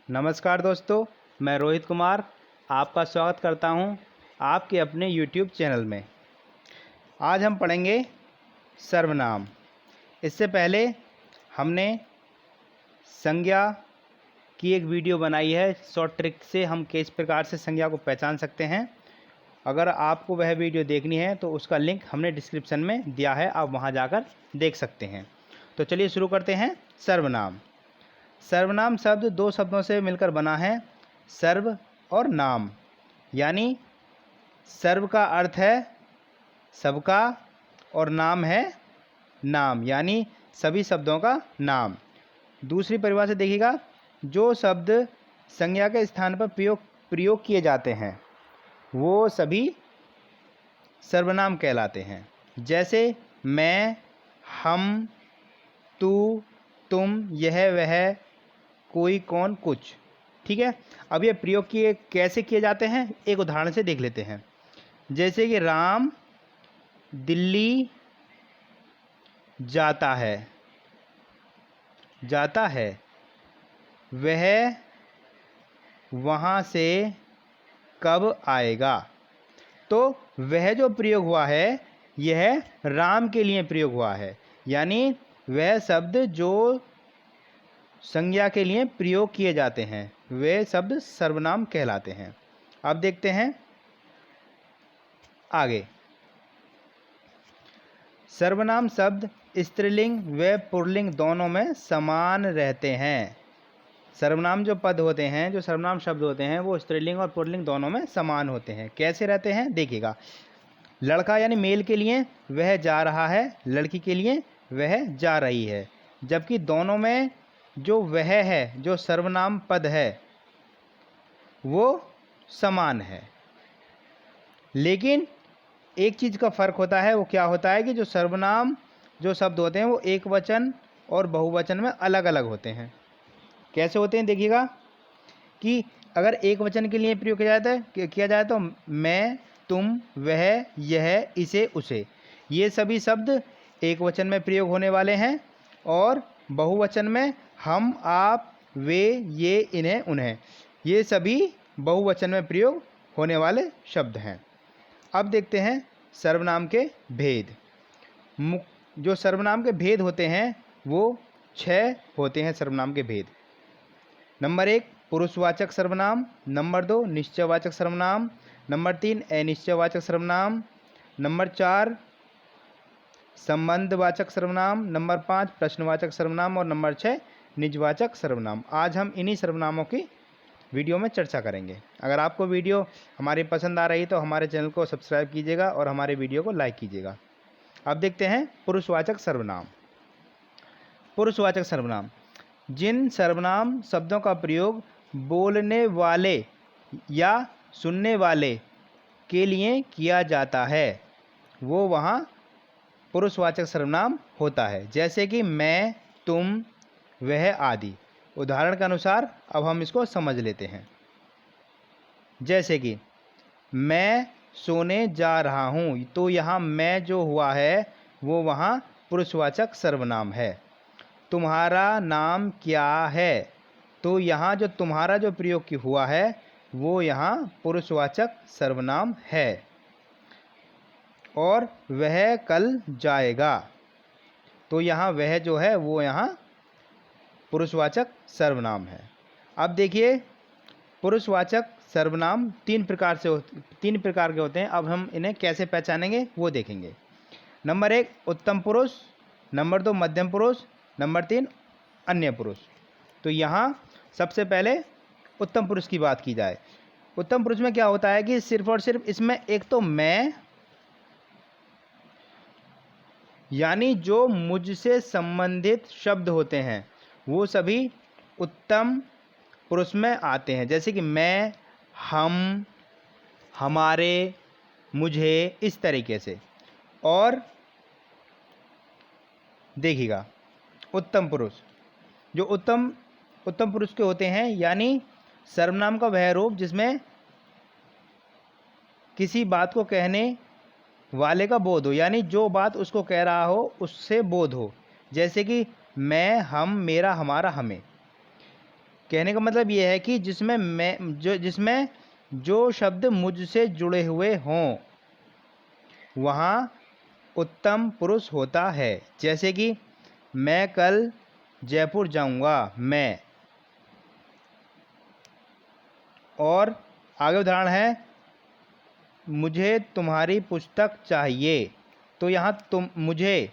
नमस्कार दोस्तों, मैं रोहित कुमार आपका स्वागत करता हूं आपके अपने YouTube चैनल में। आज हम पढ़ेंगे सर्वनाम। इससे पहले हमने संज्ञा की एक वीडियो बनाई है, शॉर्ट ट्रिक से हम किस प्रकार से संज्ञा को पहचान सकते हैं। अगर आपको वह वीडियो देखनी है तो उसका लिंक हमने डिस्क्रिप्शन में दिया है, आप वहां जाकर देख सकते हैं। तो चलिए शुरू करते हैं। सर्वनाम। सर्वनाम शब्द दो शब्दों से मिलकर बना है, सर्व और नाम। यानी सर्व का अर्थ है सबका और नाम है नाम, यानी सभी शब्दों का नाम। दूसरी परिभाषा देखिएगा, जो शब्द संज्ञा के स्थान पर प्रयोग किए जाते हैं वो सभी सर्वनाम कहलाते हैं। जैसे मैं, हम, तू, तुम, यह, वह, कोई, कौन, कुछ। ठीक है, अब ये प्रयोग कैसे किए जाते हैं एक उदाहरण से देख लेते हैं। जैसे कि राम दिल्ली जाता है, वह वहाँ से कब आएगा। तो वह जो प्रयोग हुआ है यह राम के लिए प्रयोग हुआ है, यानी वह शब्द जो संज्ञा के लिए प्रयोग किए जाते हैं वे शब्द सर्वनाम कहलाते हैं। अब देखते हैं आगे। सर्वनाम शब्द स्त्रीलिंग व पुल्लिंग दोनों में समान रहते हैं। सर्वनाम जो पद होते हैं, जो सर्वनाम शब्द होते हैं, वो स्त्रीलिंग और पुल्लिंग दोनों में समान होते हैं। कैसे रहते हैं देखिएगा। लड़का यानी मेल के लिए वह जा रहा है, लड़की के लिए वह जा रही है। जबकि दोनों में जो वह है, जो सर्वनाम पद है, वो समान है। लेकिन एक चीज़ का फ़र्क होता है, वो क्या होता है कि जो सर्वनाम जो शब्द होते हैं वो एक वचन और बहुवचन में अलग अलग होते हैं। कैसे होते हैं देखिएगा कि अगर एक वचन के लिए प्रयोग किया जाए तो मैं, तुम, वह, यह, इसे, उसे, ये सभी शब्द एक वचन में प्रयोग होने वाले हैं। और बहुवचन में हम, आप, वे, ये, इन्हें, उन्हें, ये सभी बहुवचन में प्रयोग होने वाले शब्द हैं। अब देखते हैं सर्वनाम के भेद। जो सर्वनाम के भेद होते हैं वो 6 होते हैं। सर्वनाम के भेद: नंबर 1 पुरुषवाचक सर्वनाम, नंबर 2 निश्चयवाचक सर्वनाम, नंबर 3 अनिश्चयवाचक सर्वनाम, नंबर 4 संबंधवाचक सर्वनाम, नंबर 5 प्रश्नवाचक सर्वनाम और नंबर 6 निजवाचक सर्वनाम। आज हम इन्हीं सर्वनामों की वीडियो में चर्चा करेंगे। अगर आपको वीडियो हमारी पसंद आ रही तो हमारे चैनल को सब्सक्राइब कीजिएगा और हमारे वीडियो को लाइक कीजिएगा। अब देखते हैं पुरुषवाचक सर्वनाम। पुरुषवाचक सर्वनाम: जिन सर्वनाम शब्दों का प्रयोग बोलने वाले या सुनने वाले के लिए किया जाता है वो वहाँ पुरुषवाचक सर्वनाम होता है। जैसे कि मैं, तुम, वह आदि। उदाहरण के अनुसार अब हम इसको समझ लेते हैं। जैसे कि मैं सोने जा रहा हूँ, तो यहाँ मैं जो हुआ है वो वहाँ पुरुषवाचक सर्वनाम है। तुम्हारा नाम क्या है, तो यहाँ जो तुम्हारा जो प्रयोग हुआ है वो यहाँ पुरुषवाचक सर्वनाम है। और वह कल जाएगा, तो यहाँ वह जो है वो यहाँ पुरुषवाचक सर्वनाम है। अब देखिए पुरुषवाचक सर्वनाम 3 प्रकार के होते हैं। अब हम इन्हें कैसे पहचानेंगे वो देखेंगे। नंबर 1 उत्तम पुरुष, नंबर 2 मध्यम पुरुष, नंबर 3 अन्य पुरुष। तो यहाँ सबसे पहले उत्तम पुरुष की बात की जाए। उत्तम पुरुष में क्या होता है कि सिर्फ और सिर्फ इसमें एक तो मैं, यानी जो मुझसे संबंधित शब्द होते हैं वो सभी उत्तम पुरुष में आते हैं। जैसे कि मैं, हम, हमारे, मुझे, इस तरीके से। और देखिएगा उत्तम पुरुष, जो उत्तम पुरुष के होते हैं, यानी सर्वनाम का वह रूप जिसमें किसी बात को कहने वाले का बोध हो, यानी जो बात उसको कह रहा हो उससे बोध हो। जैसे कि मैं, हम, मेरा, हमारा, हमें। कहने का मतलब ये है कि जिसमें जो शब्द मुझसे जुड़े हुए हों वहाँ उत्तम पुरुष होता है। जैसे कि मैं कल जयपुर जाऊंगा, मैं। और आगे उदाहरण है मुझे तुम्हारी पुस्तक चाहिए, तो यहाँ मुझे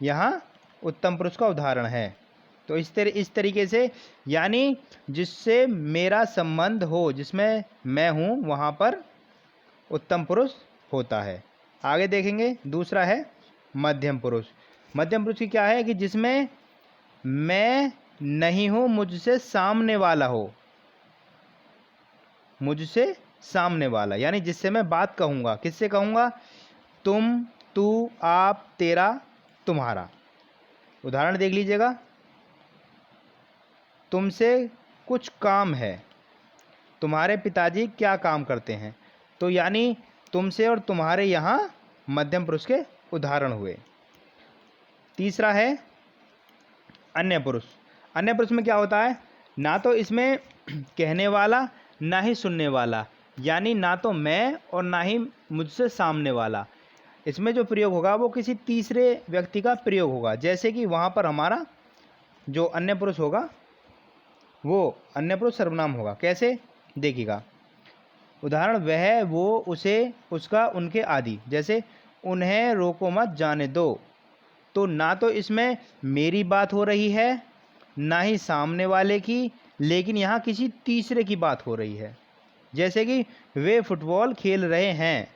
यहाँ उत्तम पुरुष का उदाहरण है। तो इस तरीके से यानी जिससे मेरा संबंध हो, जिसमें मैं हूँ, वहाँ पर उत्तम पुरुष होता है। आगे देखेंगे, दूसरा है मध्यम पुरुष। मध्यम पुरुष की क्या है कि जिसमें मैं नहीं हूँ, मुझसे सामने वाला हो, मुझसे सामने वाला, यानी जिससे मैं बात कहूँगा। किससे कहूँगा? तुम, तू, आप, तेरा, तुम्हारा। उदाहरण देख लीजिएगा, तुमसे कुछ काम है, तुम्हारे पिताजी क्या काम करते हैं। तो यानी तुमसे और तुम्हारे यहाँ मध्यम पुरुष के उदाहरण हुए। तीसरा है अन्य पुरुष। अन्य पुरुष में क्या होता है? ना तो इसमें कहने वाला ना ही सुनने वाला, यानी ना तो मैं और ना ही मुझसे सामने वाला। इसमें जो प्रयोग होगा वो किसी तीसरे व्यक्ति का प्रयोग होगा। जैसे कि वहाँ पर हमारा जो अन्य पुरुष होगा वो अन्य पुरुष सर्वनाम होगा। कैसे? देखिएगा, उदाहरण वह, वो, उसे, उसका, उनके आदि। जैसे उन्हें रोको मत जाने दो, तो ना तो इसमें मेरी बात हो रही है ना ही सामने वाले की, लेकिन यहाँ किसी तीसरे की बात हो रही है। जैसे कि वे फुटबॉल खेल रहे हैं,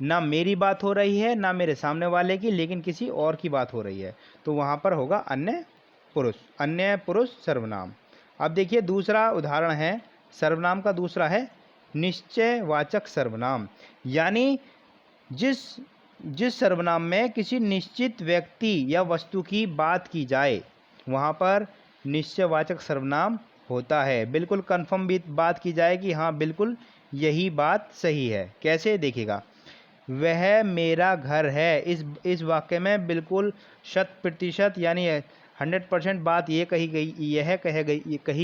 ना मेरी बात हो रही है ना मेरे सामने वाले की, लेकिन किसी और की बात हो रही है, तो वहाँ पर होगा अन्य पुरुष, अन्य पुरुष सर्वनाम। अब देखिए दूसरा उदाहरण है सर्वनाम का, दूसरा है निश्चयवाचक सर्वनाम। यानी जिस सर्वनाम में किसी निश्चित व्यक्ति या वस्तु की बात की जाए वहाँ पर निश्चयवाचक सर्वनाम होता है। बिल्कुल कन्फर्म भी बात की जाए कि हाँ बिल्कुल यही बात सही है। कैसे? देखिएगा, वह मेरा घर है। इस वाक्य में बिल्कुल 100% यानी 100% बात ये कही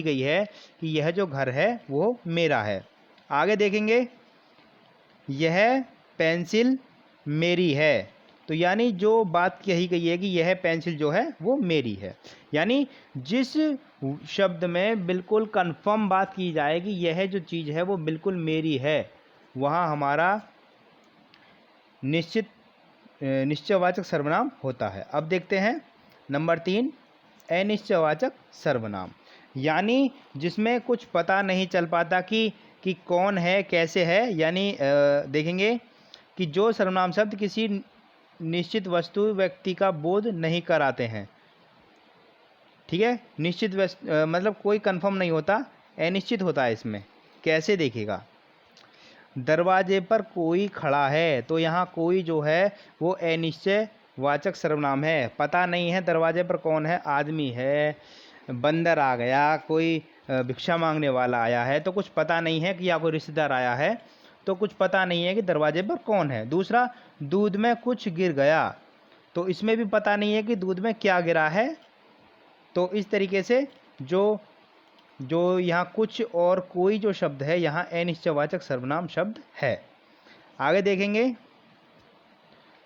गई है कि यह जो घर है वो मेरा है। आगे देखेंगे, यह पेंसिल मेरी है। तो यानी जो बात कही गई है कि यह पेंसिल जो है वो मेरी है, यानी जिस शब्द में बिल्कुल कंफर्म बात की जाए कि यह जो चीज़ है वो बिल्कुल मेरी है, वहाँ हमारा निश्चयवाचक सर्वनाम होता है। अब देखते हैं नंबर 3, अनिश्चयवाचक सर्वनाम। यानी जिसमें कुछ पता नहीं चल पाता कि कौन है, कैसे है। यानी देखेंगे कि जो सर्वनाम शब्द किसी निश्चित वस्तु व्यक्ति का बोध नहीं कराते हैं। ठीक है, निश्चित मतलब कोई कंफर्म नहीं होता, अनिश्चित होता है इसमें। कैसे? देखिएगा, दरवाजे पर कोई खड़ा है, तो यहाँ कोई जो है वो अनिश्चयवाचक सर्वनाम है। पता नहीं है दरवाजे पर कौन है, आदमी है, बंदर आ गया, कोई भिक्षा मांगने वाला आया है, तो कुछ पता नहीं है कि या कोई रिश्तेदार आया है, तो कुछ पता नहीं है कि दरवाजे पर कौन है। दूसरा, दूध में कुछ गिर गया, तो इसमें भी पता नहीं है कि दूध में क्या गिरा है। तो इस तरीके से जो यहाँ कुछ और कोई जो शब्द है यहाँ अनिश्चयवाचक सर्वनाम शब्द है। आगे देखेंगे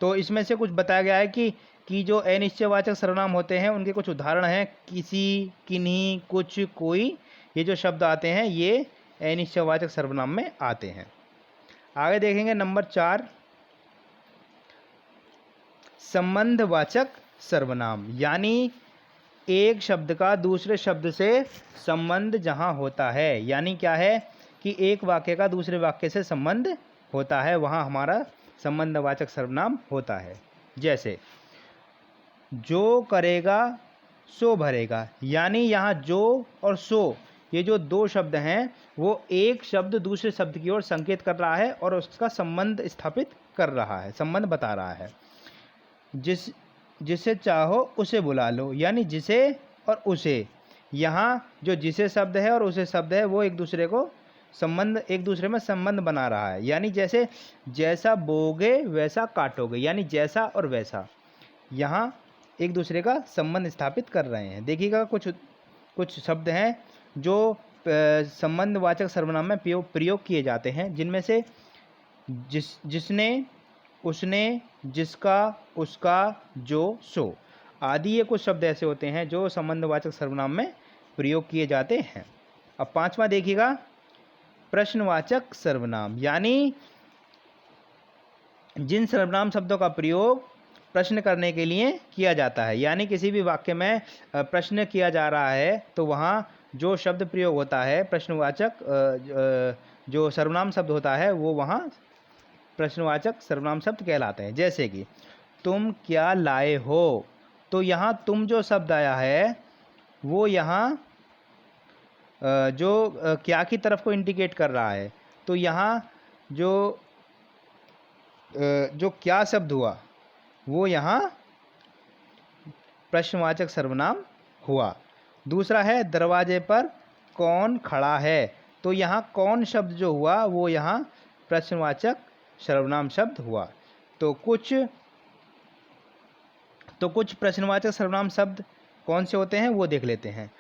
तो इसमें से कुछ बताया गया है कि जो अनिश्चयवाचक सर्वनाम होते हैं उनके कुछ उदाहरण हैं। किसी, किन्हीं, कुछ, कोई, ये जो शब्द आते हैं ये अनिश्चयवाचक सर्वनाम में आते हैं। आगे देखेंगे नंबर 4, संबंधवाचक सर्वनाम। यानी एक शब्द का दूसरे शब्द से संबंध जहाँ होता है, यानी क्या है कि एक वाक्य का दूसरे वाक्य से संबंध होता है, वहाँ हमारा संबंधवाचक सर्वनाम होता है। जैसे जो करेगा सो भरेगा, यानी यहाँ जो और सो ये जो दो शब्द हैं वो एक शब्द दूसरे शब्द की ओर संकेत कर रहा है और उसका संबंध स्थापित कर रहा है, संबंध बता रहा है। जिसे चाहो उसे बुला लो, यानी जिसे और उसे, यहाँ जो जिसे शब्द है और उसे शब्द है वो एक दूसरे में संबंध बना रहा है। यानी जैसा बोगे वैसा काटोगे, यानी जैसा और वैसा, यहाँ एक दूसरे का संबंध स्थापित कर रहे हैं। देखिएगा कुछ शब्द हैं जो संबंधवाचक सर्वनाम में प्रयोग किए जाते हैं, जिनमें से जिसने, उसने, जिसका, उसका, जो, सो आदि ये कुछ शब्द ऐसे होते हैं जो संबंधवाचक सर्वनाम में प्रयोग किए जाते हैं। अब पांचवा देखिएगा, प्रश्नवाचक सर्वनाम, यानी जिन सर्वनाम शब्दों का प्रयोग प्रश्न करने के लिए किया जाता है। यानी किसी भी वाक्य में प्रश्न किया जा रहा है तो वहाँ जो शब्द प्रयोग होता है प्रश्नवाचक, जो सर्वनाम शब्द होता है वो वहाँ प्रश्नवाचक सर्वनाम शब्द कहलाते हैं। जैसे कि तुम क्या लाए हो, तो यहाँ तुम जो शब्द आया है वो यहाँ जो क्या की तरफ को इंडिकेट कर रहा है। तो यहाँ जो क्या शब्द हुआ वो यहाँ प्रश्नवाचक सर्वनाम हुआ। दूसरा है दरवाजे पर कौन खड़ा है, तो यहाँ कौन शब्द जो हुआ वो यहाँ प्रश्नवाचक सर्वनाम शब्द हुआ। तो कुछ प्रश्नवाचक सर्वनाम शब्द कौन से होते हैं वो देख लेते हैं।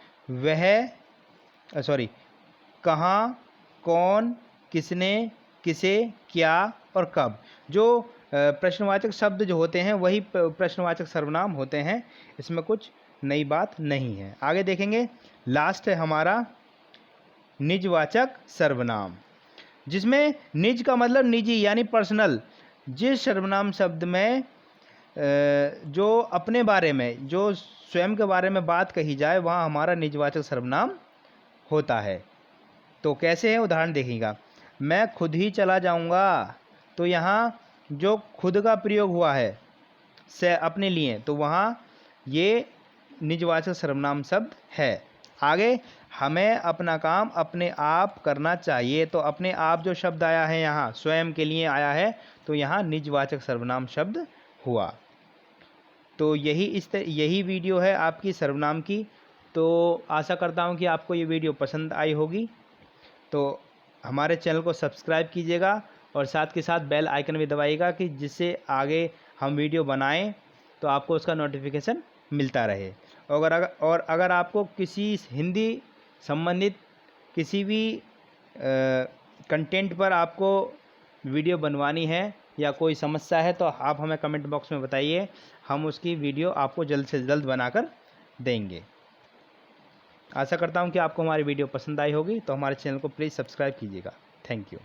कहाँ, कौन, किसने, किसे, क्या और कब, जो प्रश्नवाचक शब्द जो होते हैं वही प्रश्नवाचक सर्वनाम होते हैं। इसमें कुछ नई बात नहीं है। आगे देखेंगे, लास्ट है हमारा निजवाचक सर्वनाम, जिसमें निज का मतलब निजी यानी पर्सनल। जिस सर्वनाम शब्द में जो अपने बारे में, जो स्वयं के बारे में बात कही जाए वहाँ हमारा निजवाचक सर्वनाम होता है। तो कैसे है, उदाहरण देखिएगा। मैं खुद ही चला जाऊँगा, तो यहाँ जो खुद का प्रयोग हुआ है से अपने लिए, तो वहाँ ये निजवाचक सर्वनाम शब्द है। आगे, हमें अपना काम अपने आप करना चाहिए, तो अपने आप जो शब्द आया है यहाँ स्वयं के लिए आया है, तो यहाँ निजवाचक सर्वनाम शब्द हुआ। तो यही वीडियो है आपकी सर्वनाम की। तो आशा करता हूँ कि आपको ये वीडियो पसंद आई होगी। तो हमारे चैनल को सब्सक्राइब कीजिएगा और साथ के साथ बेल आइकन भी दबाइएगा कि जिससे आगे हम वीडियो बनाएं तो आपको उसका नोटिफिकेशन मिलता रहे। और अगर आपको किसी हिंदी संबंधित किसी भी कंटेंट पर आपको वीडियो बनवानी है या कोई समस्या है तो आप हमें कमेंट बॉक्स में बताइए, हम उसकी वीडियो आपको जल्द से जल्द बनाकर देंगे। आशा करता हूँ कि आपको हमारी वीडियो पसंद आई होगी। तो हमारे चैनल को प्लीज़ सब्सक्राइब कीजिएगा। Thank you.